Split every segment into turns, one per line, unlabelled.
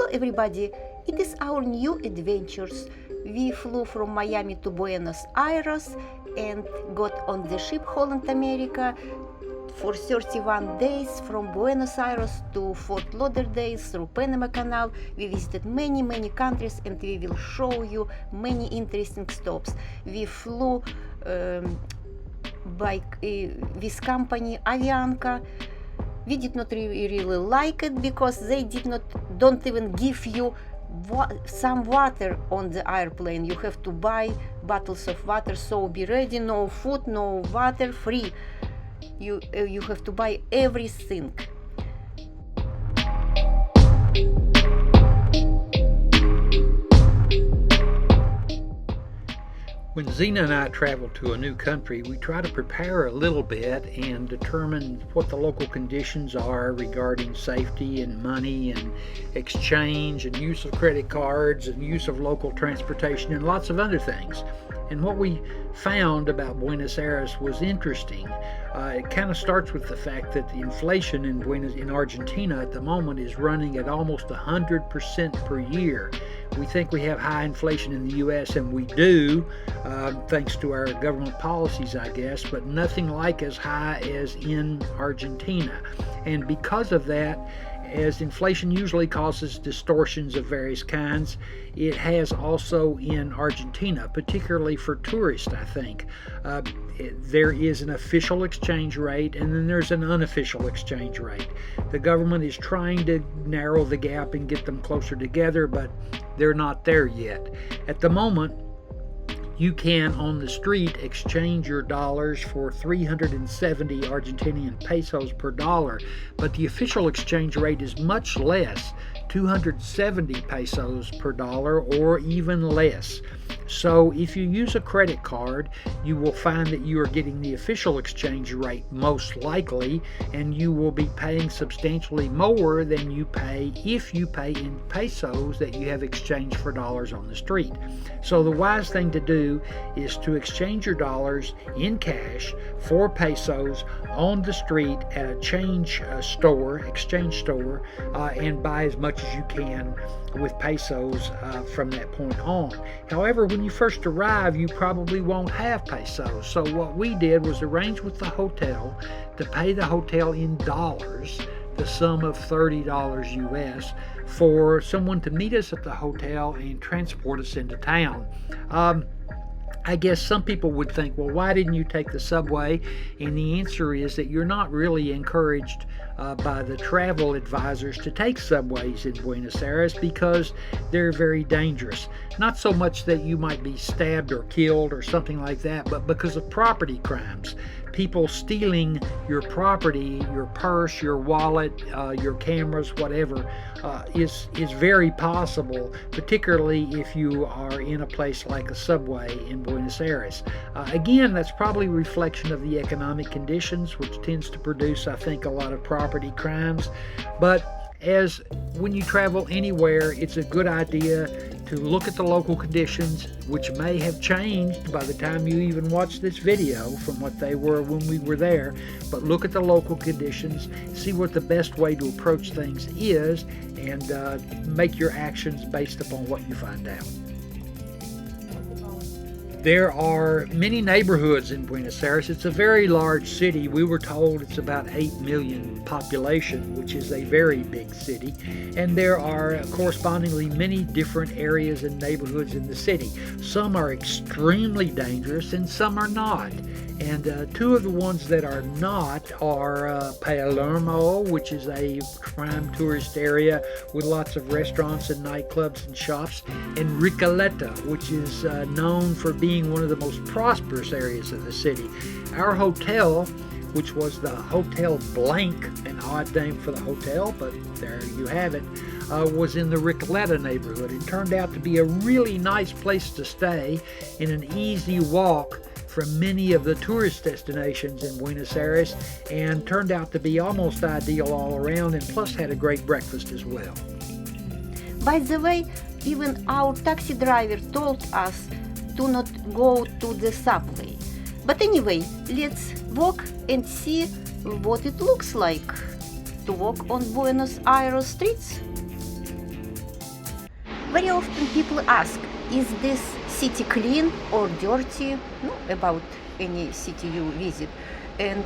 Hello everybody, it is our new adventures. We flew from Miami to Buenos Aires and got on the ship Holland America for 31 days from Buenos Aires to Fort Lauderdale through Panama Canal. We visited many countries and we will show you many interesting stops. We flew by this company Avianca. We did not really like it because they don't even give you some water on the airplane. You have to buy bottles of water, so be ready. No food, no water, free. You have to buy everything.
When Zena and I travel to a new country, we try to prepare a little bit and determine what the local conditions are regarding safety and money and exchange and use of credit cards and use of local transportation and lots of other things. And what we found about Buenos Aires was interesting. It kind of starts with the fact that the inflation in Argentina at the moment is running at almost 100% per year. We think we have high inflation in the U.S., and we do, thanks to our government policies, I guess, but nothing like as high as in Argentina. And because of that, as inflation usually causes distortions of various kinds, it has also in Argentina, particularly for tourists, I think. There is an official exchange rate and then there's an unofficial exchange rate. The government is trying to narrow the gap and get them closer together, but they're not there yet. At the moment, you can, on the street, exchange your dollars for 370 Argentinian pesos per dollar, but the official exchange rate is much less, 270 pesos per dollar or even less. So if you use a credit card, you will find that you are getting the official exchange rate most likely, and you will be paying substantially more than you pay if you pay in pesos that you have exchanged for dollars on the street. So the wise thing to do is to exchange your dollars in cash for pesos on the street at a exchange store, and buy as much as you can with pesos from that point on. However, when you first arrive, you probably won't have pesos. So what we did was arrange with the hotel to pay the hotel in dollars, the sum of $30 US, for someone to meet us at the hotel and transport us into town. I guess some people would think, well, why didn't you take the subway? And the answer is that you're not really encouraged by the travel advisors to take subways in Buenos Aires because they're very dangerous. Not so much that you might be stabbed or killed or something like that, but because of property crimes. People stealing your property, your purse, your wallet, your cameras, whatever, is very possible, particularly if you are in a place like a subway in Buenos Aires. Again, that's probably a reflection of the economic conditions, which tends to produce, I think, a lot of property crimes. But as when you travel anywhere, it's a good idea to look at the local conditions, which may have changed by the time you even watch this video from what they were when we were there. But look at the local conditions, see what the best way to approach things is, and make your actions based upon what you find out. There are many neighborhoods in Buenos Aires. It's a very large city. We were told it's about 8 million population, which is a very big city. And there are correspondingly many different areas and neighborhoods in the city. Some are extremely dangerous and some are not. And two of the ones that are not are Palermo, which is a prime tourist area with lots of restaurants and nightclubs and shops, and Recolleta, which is known for being one of the most prosperous areas of the city. Our hotel, which was the Hotel Blank, an odd name for the hotel, but there you have it, was in the Recolleta neighborhood. It turned out to be a really nice place to stay and an easy walk from many of the tourist destinations in Buenos Aires, and turned out to be almost ideal all around, and plus had a great breakfast as well.
By the way, even our taxi driver told us to not go to the subway. But anyway, let's walk and see what it looks like to walk on Buenos Aires streets. Very often people ask, is this city clean or dirty? No, about any city you visit. And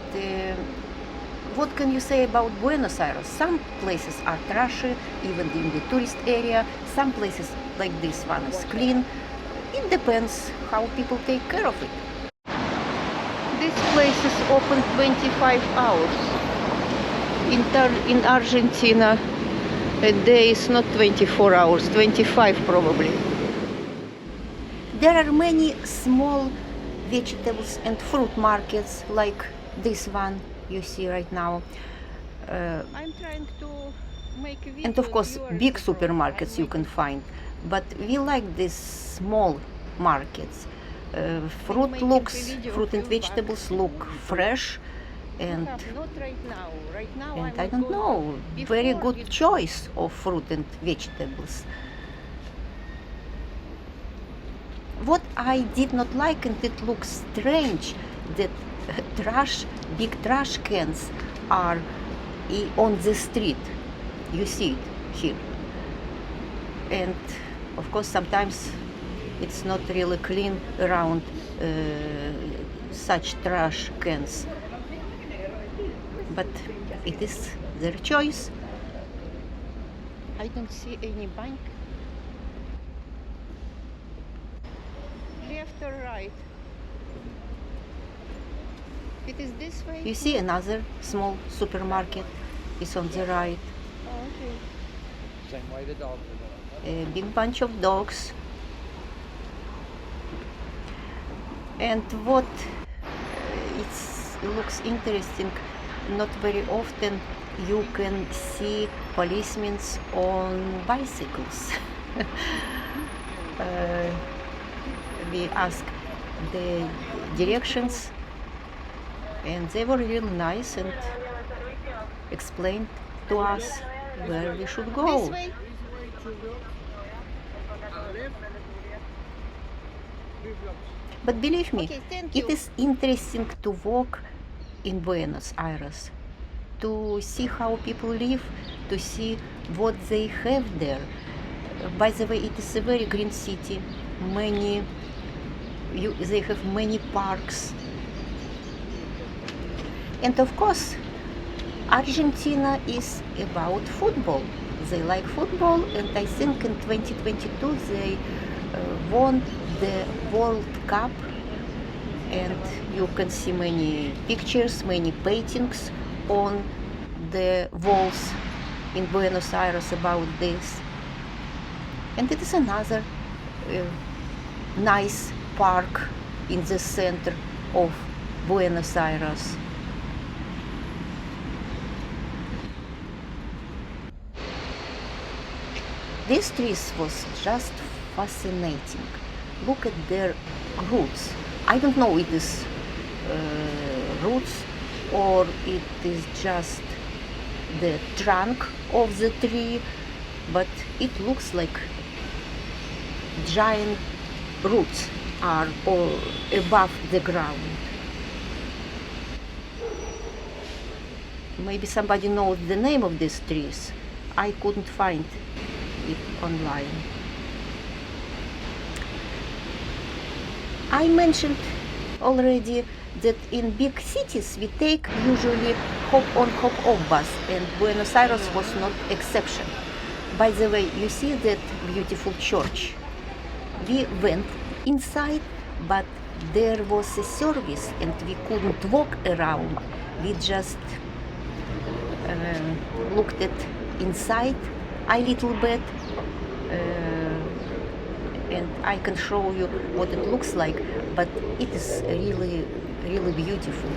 what can you say about Buenos Aires? Some places are trashy, even in the tourist area. Some places like this one is clean. It depends how people take care of it. This place is open 25 hours. In Argentina, a day is not 24 hours, 25 probably. There are many small vegetables and fruit markets like this one you see right now. I'm trying to make a video. And of course, big supermarkets you can find. But we like these small markets. Fruit and vegetables look fresh. And not right now. Right now, and I don't know. Very good choice of fruit and vegetables. What I did not like, and it looks strange, that big trash cans are on the street. You see it here. And of course, sometimes it's not really clean around such trash cans. But it is their choice. I don't see any bank. Left or right? It is this way. You see another small supermarket is on the right. Oh, okay. Same way the dogs are going. A big bunch of dogs. And what it looks interesting, not very often you can see policemen on bicycles. We asked the directions and they were really nice and explained to us where we should go. This way. But believe me, it is interesting to walk in Buenos Aires, to see how people live, to see what they have there. By the way, it is a very green city. They have many parks. And of course, Argentina is about football. They like football, and I think in 2022 they won the World Cup. And you can see many pictures, many paintings on the walls in Buenos Aires about this. And it is another nice park in the center of Buenos Aires. These trees was just fascinating. Look at their roots. I don't know if it is roots or it is just the trunk of the tree, but it looks like giant roots are all above the ground. Maybe somebody knows the name of these trees. I couldn't find it online. I mentioned already that in big cities we take usually hop-on, hop-off bus, and Buenos Aires was not exception. By the way, you see that beautiful church. We went inside, but there was a service and we couldn't walk around. We just looked at inside a little bit. And I can show you what it looks like, but it is really, really beautiful.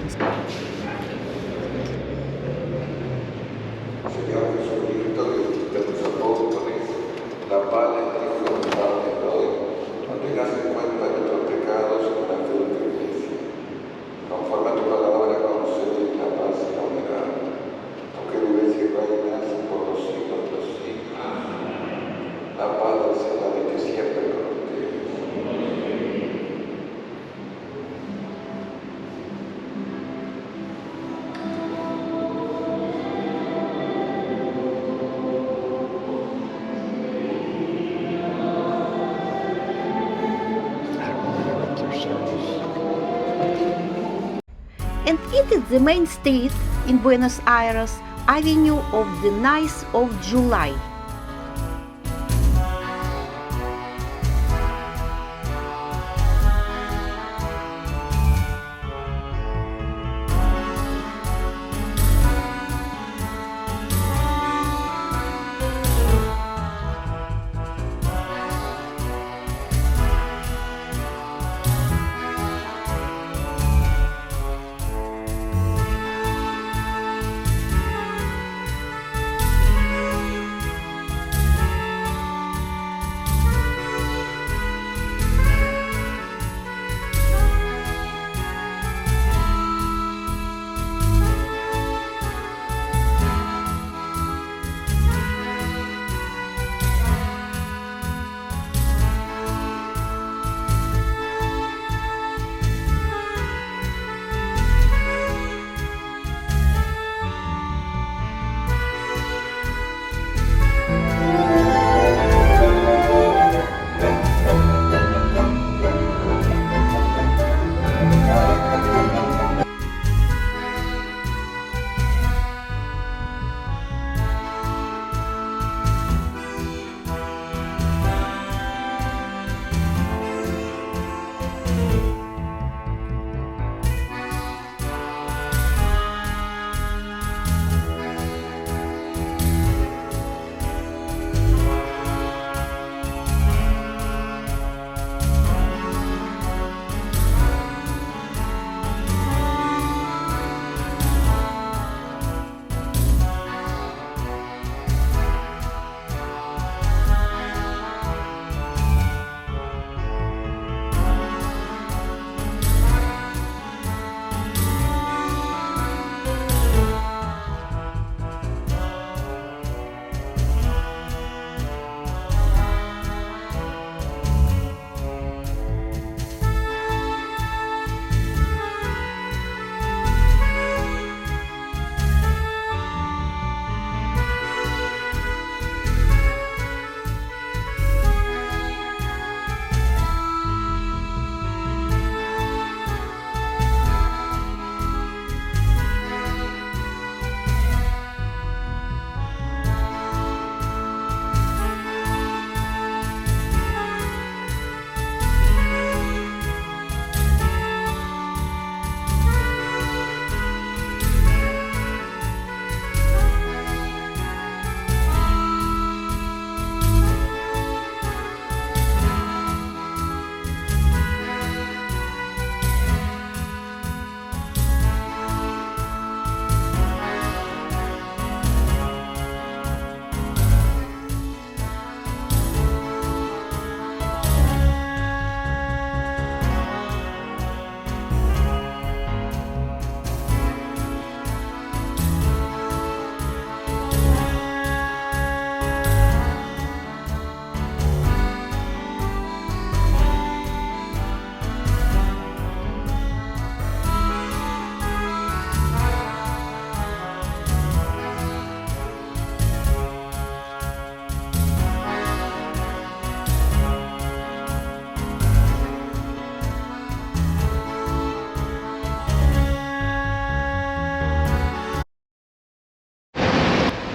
And it is the main street in Buenos Aires, Avenue of the 9th of July.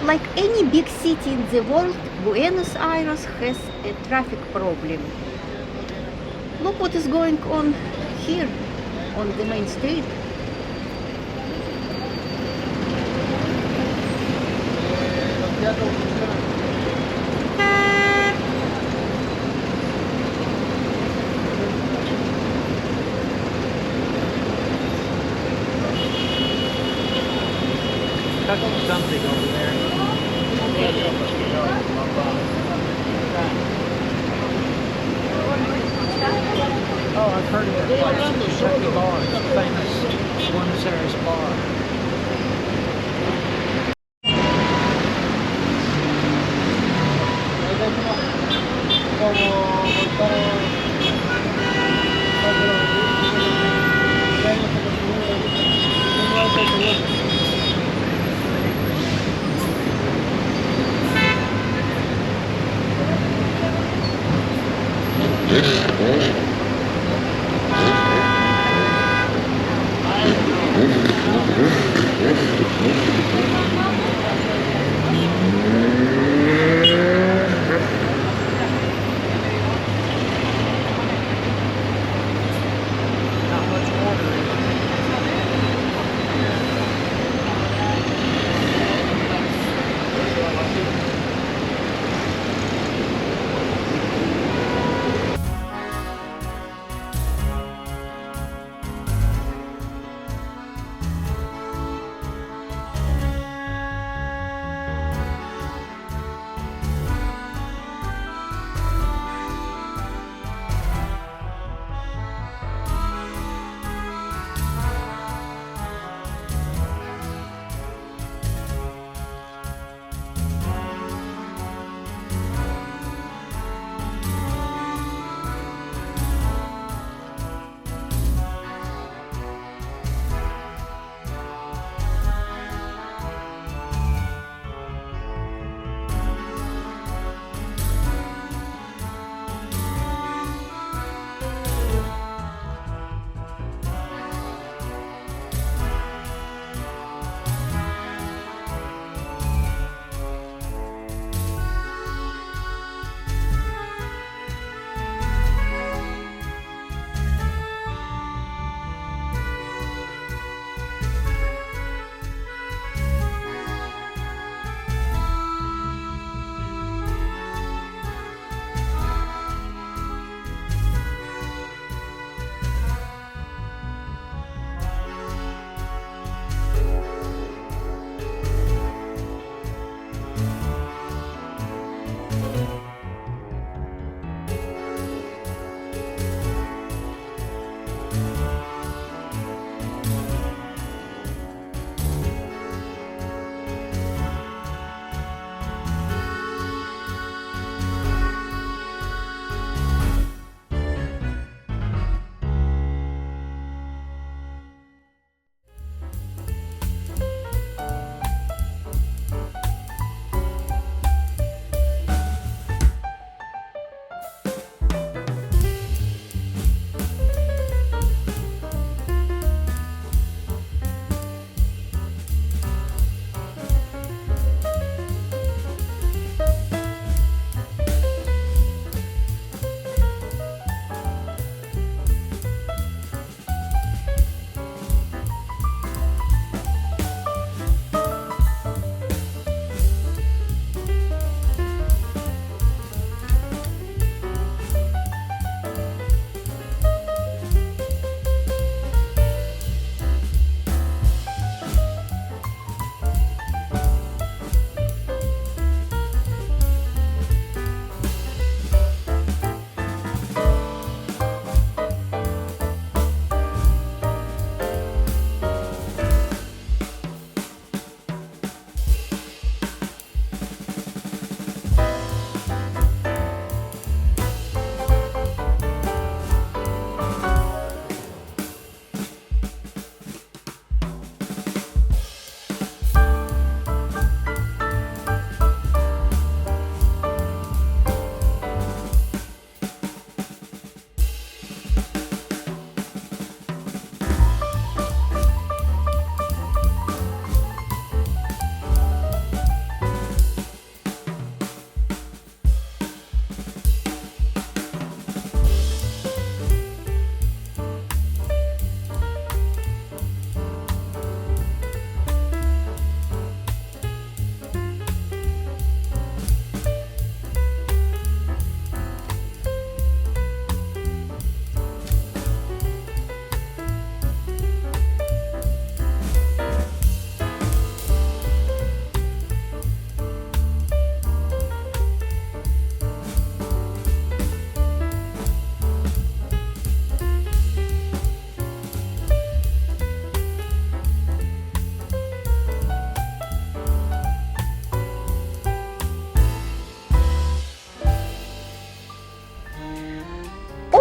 Like any big city in the world, Buenos Aires has a traffic problem. Look what is going on here on the main street.
Something over there. Oh, I've heard of that place. It's a bar. It's a famous Buenos Aires bar.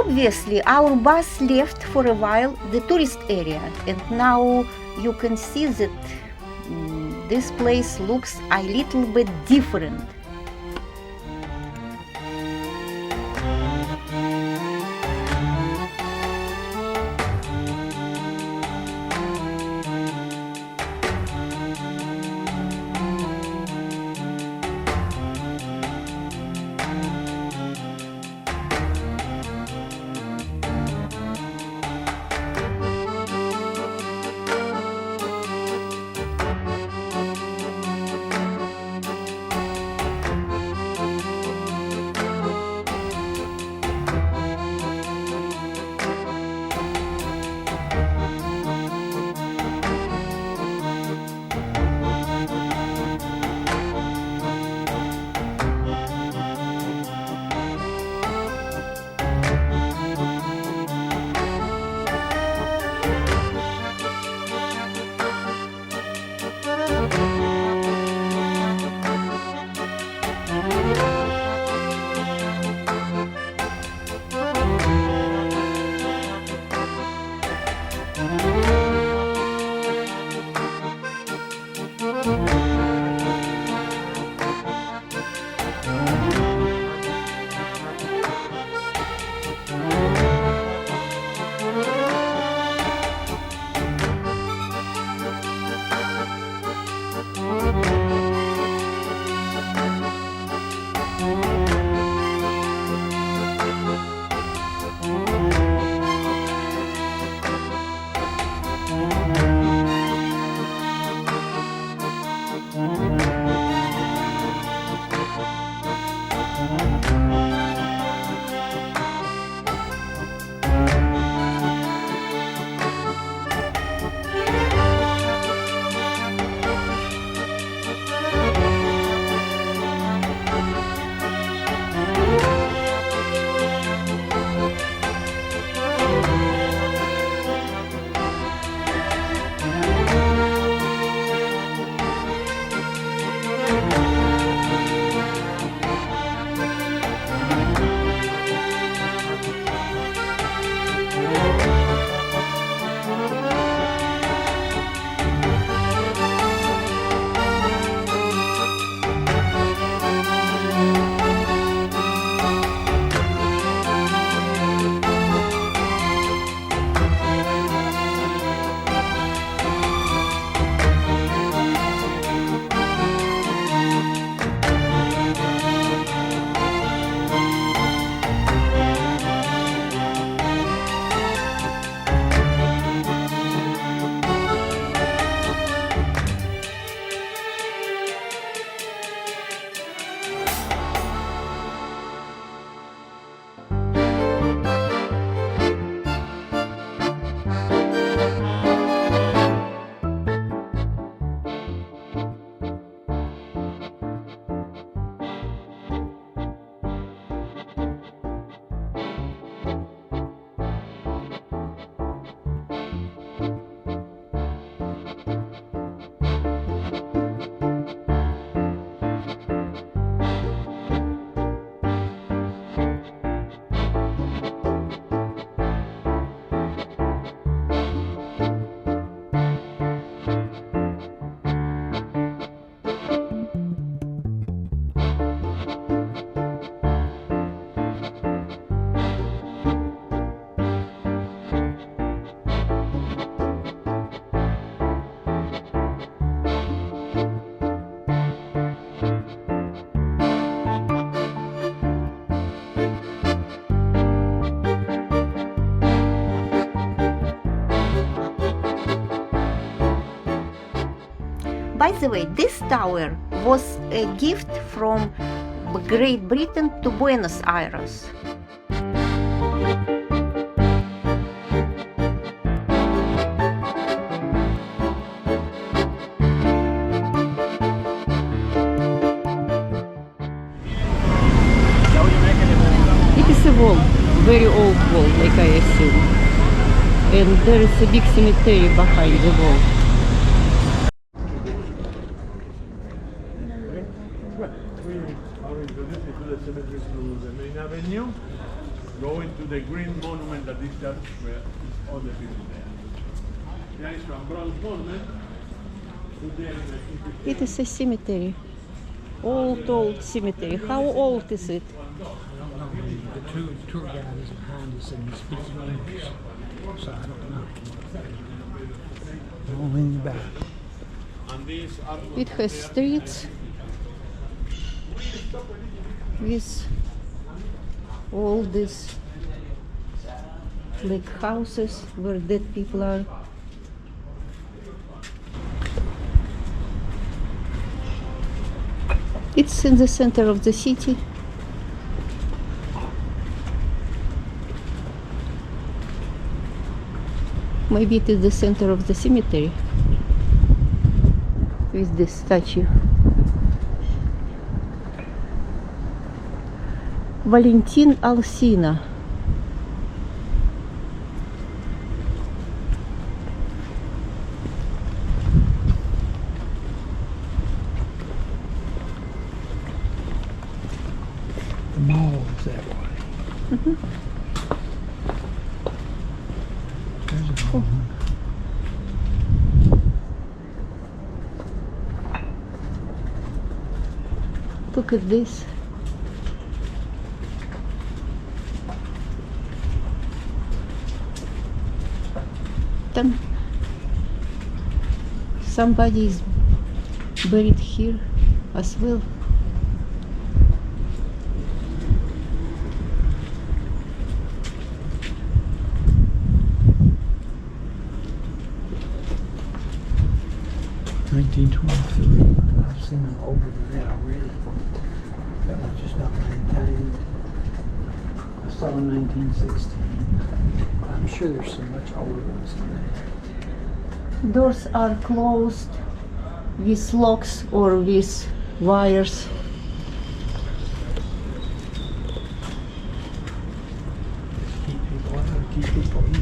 Obviously, our bus left for a while the tourist area, and now you can see that this place looks a little bit different. By the way, this tower was a gift from Great Britain to Buenos Aires.
It is a wall, very old wall, like I assume. And there is a big cemetery behind the wall.
going to the green monument that is just where all the people there. There is one bronze monument.
It is a cemetery. Old cemetery. How old is it?
I don't know. The tour guide is behind us and he speaks English, so I don't know. I don't know anything about it.
And these are
It has streets with all these like houses where dead people are. It's in the center of the city. Maybe it is the center of the cemetery with this statue. Valentin Alsina.
The mall is that way. There's a mall.
Look at this. Then somebody is buried here as well.
I've seen them older than that already. That was just not maintained. I saw in 1916. I'm sure there's so much older ones than that.
Doors are closed with locks or with wires.
Keep people out, keep people in.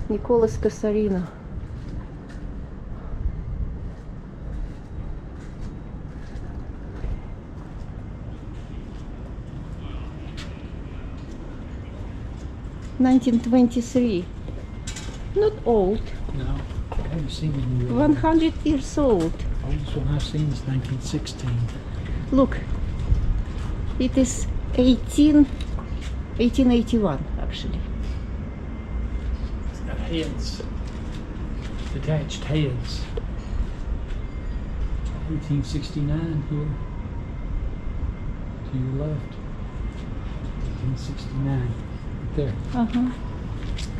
Nicholas Casarino. (1923). Not old.
No, I haven't seen any.
100 years old.
Oldest one I've seen is 1916.
Look, it is 1881 actually.
It's got heads, detached heads. 1869 here, to your left. 1869, right there.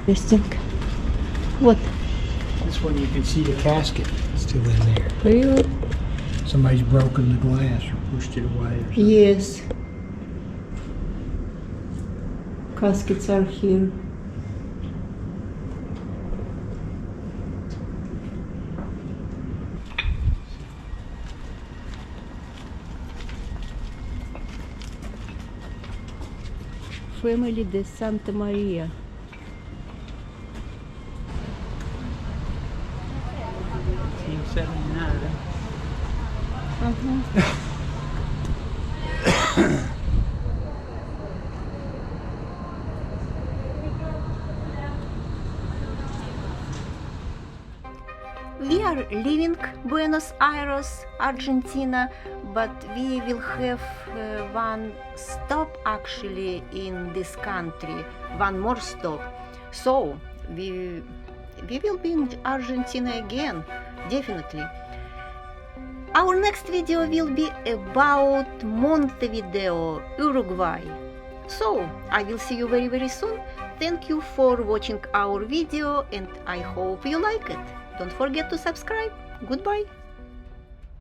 Interesting. What?
This one you can see the casket still in there.
Really?
Somebody's broken the glass or pushed it away or something.
Yes. Caskets are here. Family de Santa Maria.
We are leaving Buenos Aires, Argentina, but we will have one stop actually in this country, one more stop. So we will be in Argentina again, definitely. Our next video will be about Montevideo, Uruguay. So I will see you very, very soon. Thank you for watching our video and I hope you like it. Don't forget to subscribe. Goodbye.